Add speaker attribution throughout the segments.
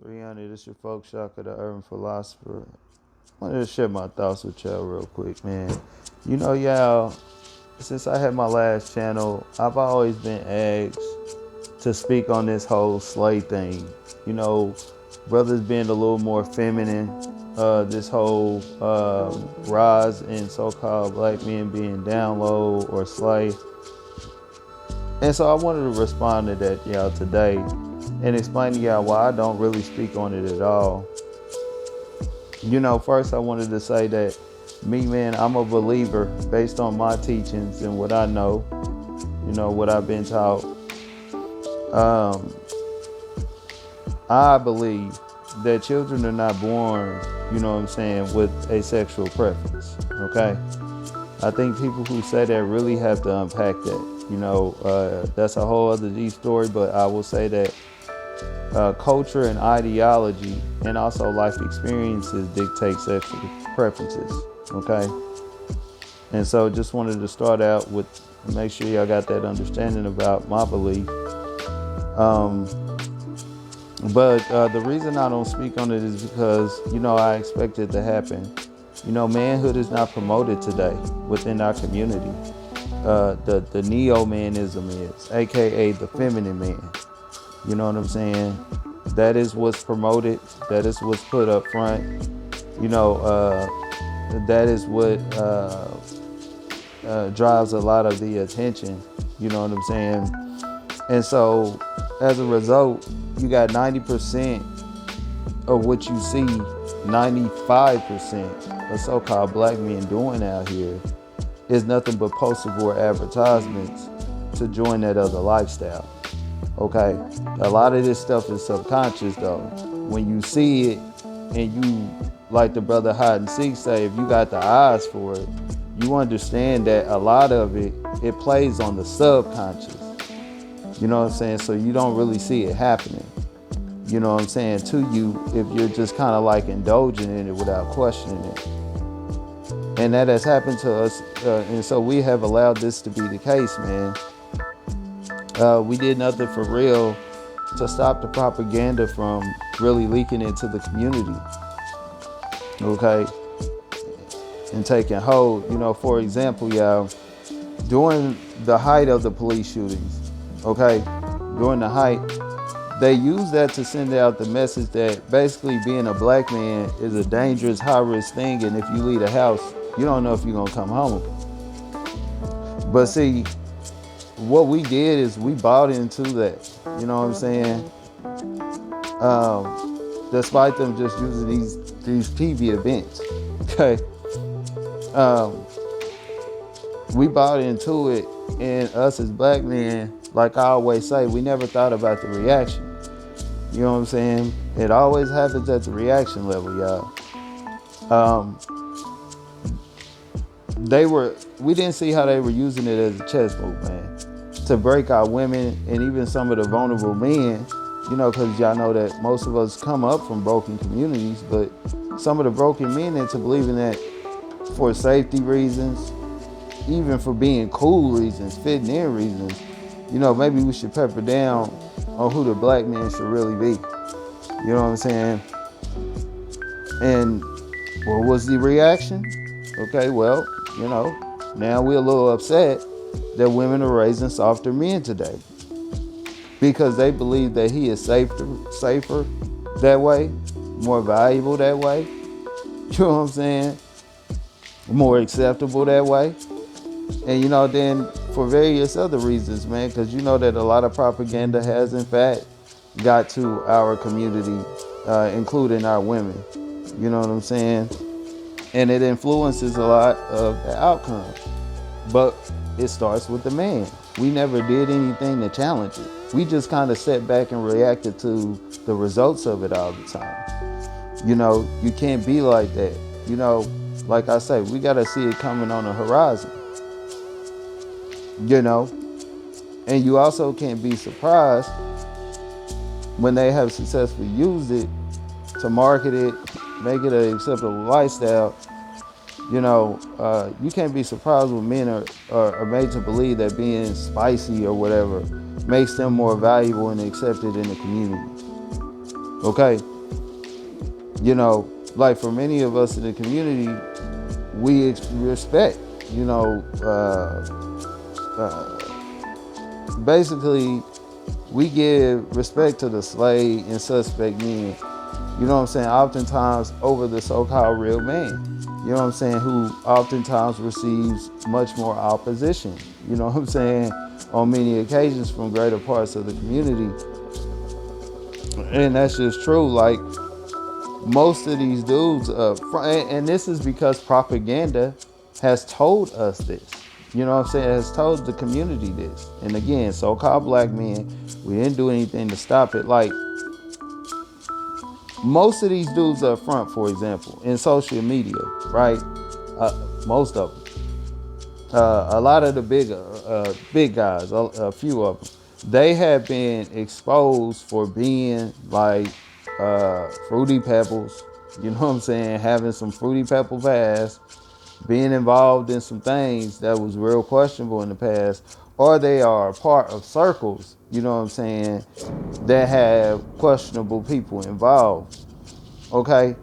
Speaker 1: 300, this your folk Shaka, the urban philosopher. I wanted to share my thoughts with y'all real quick, man. Y'all, since I had my last channel, I've always been asked to speak on this whole slay thing. Brothers being a little more feminine, this whole rise in so-called black men being down low or slay. And so I wanted to respond to that, y'all, today and explain to y'all why I don't really speak on it at all. First I wanted to say that me, man, I'm a believer based on my teachings and what I know, what I've been taught. I believe that children are not born, with a sexual preference, okay? I think people who say that really have to unpack that. That's a whole other deep story, but I will say that culture and ideology and also life experiences dictate sexual preferences, okay? And so just wanted to start out with, make sure y'all got that understanding about my belief. But the reason I don't speak on it is because, I expect it to happen. Manhood is not promoted today within our community. The neo-manism is, aka the feminine man. You know what I'm saying? That is what's promoted. That is what's put up front. That is what drives a lot of the attention. You know what I'm saying? And so, as a result, you got 90% of what you see, 95% of so-called black men doing out here is nothing but post-war advertisements to join that other lifestyle. Okay, a lot of this stuff is subconscious though. When you see it and you, like the brother hide and seek say, if you got the eyes for it, you understand that a lot of it plays on the subconscious. You know what I'm saying? So you don't really see it happening. You know what I'm saying? To you, if you're just kind of like indulging in it without questioning it. And that has happened to us. And so we have allowed this to be the case, man. We did nothing for real to stop the propaganda from really leaking into the community. Okay? And taking hold. For example, y'all, during the height of the police shootings, okay, during the height, they use that to send out the message that basically being a black man is a dangerous, high-risk thing, and if you leave the house, you don't know if you're gonna come home. But see, what we did is we bought into that. You know what I'm saying? Despite them just using these TV events, okay. We bought into it, and us as black men, like I always say, we never thought about the reaction. You know what I'm saying? It always happens at the reaction level, y'all. We didn't see how they were using it as a chess move, man, to break our women and even some of the vulnerable men, because y'all know that most of us come up from broken communities, but some of the broken men into believing that for safety reasons, even for being cool reasons, fitting in reasons, maybe we should pepper down on who the black man should really be. You know what I'm saying? And what was the reaction? Okay, well, now we're a little upset that women are raising softer men today because they believe that he is safer that way, more valuable that way. You know what I'm saying? More acceptable that way. And then for various other reasons, man, because that a lot of propaganda has in fact got to our community, including our women. You know what I'm saying? And it influences a lot of the outcome. But it starts with the man. We never did anything to challenge it. We just kind of sat back and reacted to the results of it all the time. You can't be like that. Like I say, we got to see it coming on the horizon. And you also can't be surprised when they have successfully used it to market it, make it an acceptable lifestyle. You can't be surprised when men are made to believe that being spicy or whatever makes them more valuable and accepted in the community. Okay? You know, like for many of us in the community, we respect, you know, basically we give respect to the slave and suspect men, you know what I'm saying, oftentimes over the so-called real man, you know what I'm saying, who oftentimes receives much more opposition, you know what I'm saying, on many occasions from greater parts of the community. And that's just true. Like most of these dudes, and this is because propaganda has told us this. You know what I'm saying? It has told the community this. And again, so-called black men, we didn't do anything to stop it. Like most of these dudes up front, for example, in social media, right? Most of them. A lot of the big guys, a few of them, they have been exposed for being like fruity pebbles. You know what I'm saying? Having some fruity pebble past, being involved in some things that was real questionable in the past, or they are a part of circles. You know what I'm saying? That have questionable people involved. Okay,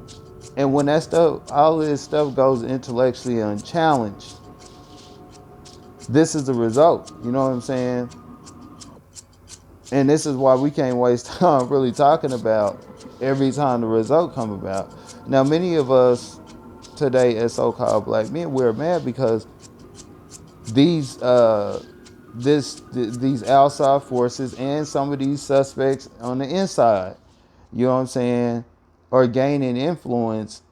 Speaker 1: and when that stuff, all of this stuff goes intellectually unchallenged, this is the result. You know what I'm saying? And this is why we can't waste time really talking about every time the result come about. Now, many of us today as so-called black men, we're mad because these these outside forces and some of these suspects on the inside, you know what I'm saying, are gaining influence,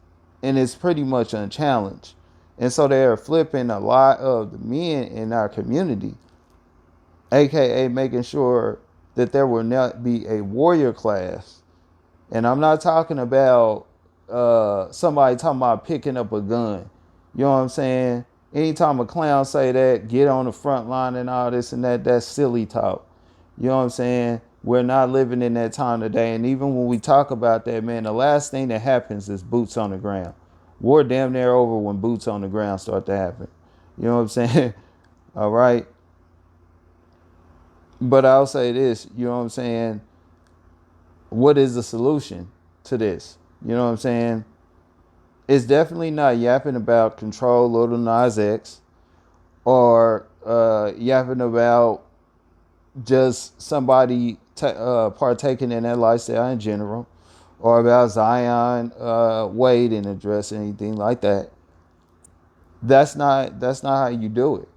Speaker 1: and it's pretty much unchallenged. And so they're flipping a lot of the men in our community, aka making sure that there will not be a warrior class. And I'm not talking about somebody talking about picking up a gun. You know what I'm saying? Anytime a clown say that, get on the front line and all this and that, that's silly talk. You know what I'm saying? We're not living in that time today. And even when we talk about that, man, the last thing that happens is boots on the ground. War damn near over when boots on the ground start to happen. You know what I'm saying? All right. But I'll say this, you know what I'm saying? What is the solution to this? You know what I'm saying? It's definitely not yapping about control Little Nas X, or yapping about just somebody partaking in that lifestyle in general, or about Zion Wade and address anything like that. That's not how you do it.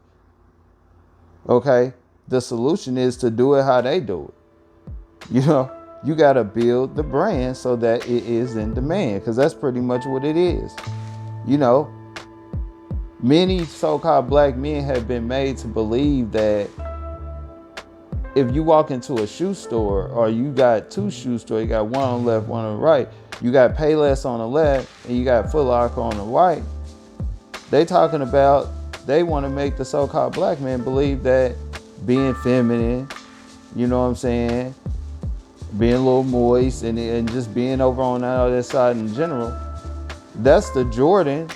Speaker 1: Okay? The solution is to do it how they do it. You know, you got to build the brand so that it is in demand, because that's pretty much what it is. You know, many so-called black men have been made to believe that if you walk into a shoe store, or you got two shoe stores, you got one on the left, one on the right, you got Payless on the left and you got Foot Locker on the right, they talking about, they want to make the so-called black man believe that being feminine, you know what I'm saying, being a little moist, and just being over on the other side in general, that's the Jordan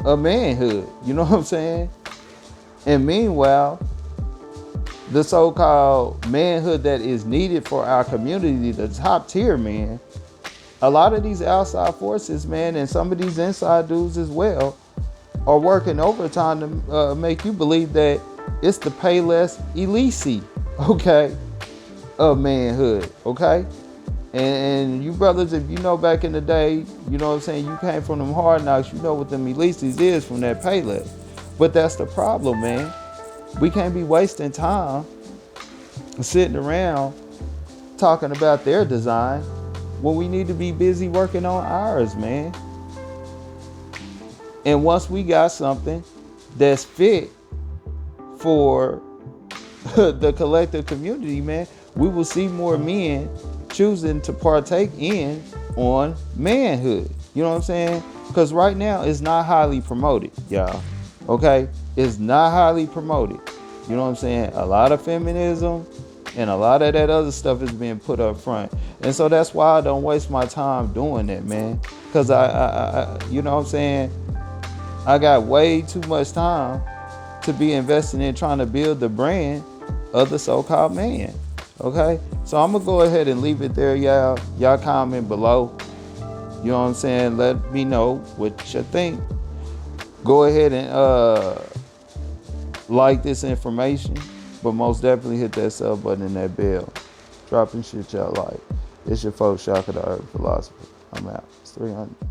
Speaker 1: of manhood. You know what I'm saying? And meanwhile, the so-called manhood that is needed for our community, the top tier man, a lot of these outside forces, man, and some of these inside dudes as well, are working overtime to make you believe that it's the Payless elite, okay, of manhood, okay? And you brothers, if you know back in the day, you know what I'm saying, you came from them hard knocks, you know what them elites is from that Payless. But that's the problem, man. We can't be wasting time sitting around talking about their design when we need to be busy working on ours, man. And once we got something that's fit for the collective community, man, we will see more men choosing to partake in on manhood. You know what I'm saying? Because right now it's not highly promoted, y'all. Okay? It's not highly promoted. You know what I'm saying? A lot of feminism and a lot of that other stuff is being put up front. And so that's why I don't waste my time doing that, man. Because I you know what I'm saying, I got way too much time to be investing in trying to build the brand of the so-called man. Okay? So I'm going to go ahead and leave it there, y'all. Y'all comment below. You know what I'm saying? Let me know what you think. Go ahead and like this information, but most definitely hit that sub button and that bell. Dropping shit y'all like. It's your folks, Shaka the Urban Philosopher. I'm out. It's 300.